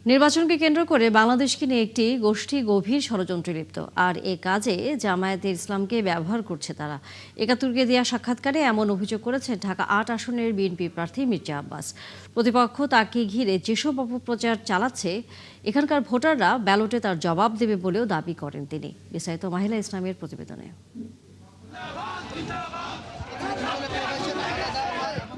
নির্বাচনকে কেন্দ্র করে বাংলাদেশকে নিয়ে একটি গোষ্ঠী গভীর ষড়যন্ত্রে লিপ্ত, আর এ কাজে জামায়াতে ইসলামকে ব্যবহার করছে তারা। একাত্তরকে দেওয়া সাক্ষাৎকারে এমন অভিযোগ করেছেন ঢাকা ৮ আসনের বিএনপি প্রার্থী মির্জা আব্বাস। প্রতিপক্ষ তাকে ঘিরে যেসব অপপ্রচার চালাচ্ছে, এখানকার ভোটাররা ব্যালটে তার জবাব দেবে বলেও দাবি করেন তিনি। বিস্তারিত মাহিলা ইসলামের প্রতিবেদনে।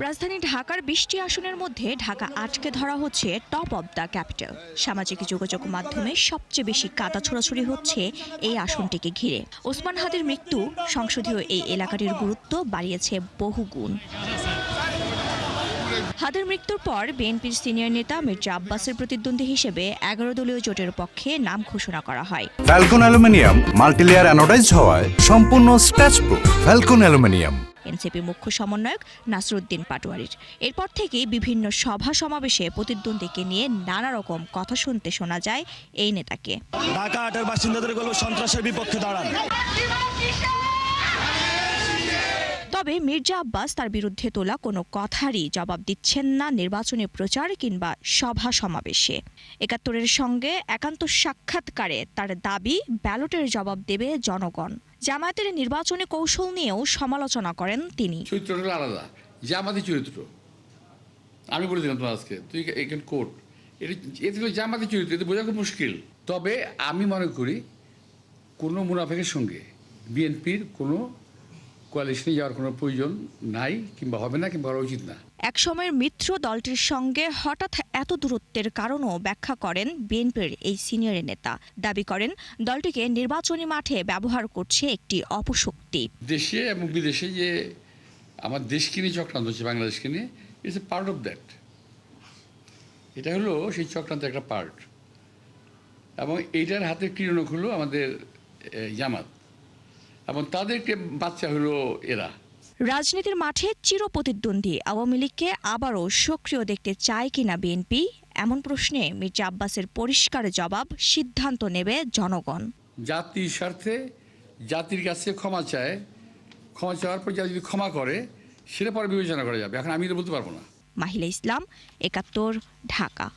রাজধানী ঢাকার ২০টি আসনের মধ্যে ঢাকা ৮কে ধরা হচ্ছে টপ অব দ্য ক্যাপিটাল। সামাজিক যোগাযোগ মাধ্যমে সবচেয়ে বেশি কাদা ছোড়াছুড়ি হচ্ছে এই আসনটিকে ঘিরে। ওসমান হাদির মৃত্যু সংসদীয় এই এলাকাটির গুরুত্ব বাড়িয়েছে বহুগুণ। হাদির মৃত্যুর পর বিএনপির সিনিয়র নেতা মির্জা আব্বাসের প্রতিদ্বন্দ্বী হিসেবে ১১ দলীয় জোটের পক্ষে নাম ঘোষণা করা হয়। ফ্যালকন অ্যালুমিনিয়াম মাল্টিলেয়ার অ্যানোডাইজড হওয়ায় সম্পূর্ণ scratch proof. Falcon aluminium. NCP মুখ্য সমন্বয়ক নাসরুদ্দিন পাটোয়ারির এরপর থেকেই বিভিন্ন সভা সমাবেশে প্রতিদ্বন্দ্বীকে নিয়ে নানা রকম কথা শুনতে শোনা যায় এই নেতাকে। ঢাকা ৮-এর বাসিন্দাদের বলব সন্ত্রাসের বিপক্ষে দাঁড়ান। তবে মির্জা আব্বাস তার বিরুদ্ধে তোলা কোনো কথারই জবাব দিচ্ছেন না নির্বাচনী প্রচার কিংবা সভা সমাবেশে। একাত্তরের সঙ্গে একান্ত সাক্ষাৎকারে তার দাবি ব্যালটের জবাব দেবে জনগণ। জামায়াতের নির্বাচনী কৌশল নিয়েও সমালোচনা করেন তিনি। চরিত্রটা আলাদা, জামাতি চরিত্র। আমি বলে দিলাম তোমার আজকে, তুই এখানে কোর্ট এতে জামাতি চরিত্র, এতে বোঝা খুব মুশকিল। তবে আমি মনে করি কোনো মুনাফেকের সঙ্গে বিএনপির কোনো কোয়ালিশনে যাওয়ার কোনো প্রয়োজন নাই, কিংবা হবে না, কিংবা হওয়া উচিত না। একসময়ের মিত্র দলটির সঙ্গে হঠাৎ এত দূরত্বের কারণও ব্যাখ্যা করেন বিএনপির এই সিনিয়র নেতা। দাবি করেন দলটিকে নির্বাচনী মাঠে ব্যবহার করছে একটি অপশক্তি। দেশে এবং বিদেশে যে আমার দেশকে নিয়ে চক্রান্ত হচ্ছে, বাংলাদেশকে নিয়ে, it's a part of that. এটা হলো সেই চক্রান্তের একটা পার্ট, এবং এইটার হাতে ক্রীড়নক হলো আমাদের জামাত, এবং তাদেরকে বাচ্চা হলো এরা। রাজনীতির মাঠে চিরপ্রতিদ্বন্দ্বী আওয়ামী লীগকে আবারও সক্রিয় দেখতে চায় কিনা বিএনপি, এমন প্রশ্নে মির্জা আব্বাসের পরিষ্কার জবাব, সিদ্ধান্ত নেবে জনগণ। জাতির স্বার্থে জাতির কাছে ক্ষমা চায়, ক্ষমা চাওয়ার পর যদি ক্ষমা করে সেটা পরে বিবেচনা করা যাবে। এখন আমি তো বলতে পারবো না। মাহিলা ইসলাম, ৭১, ঢাকা।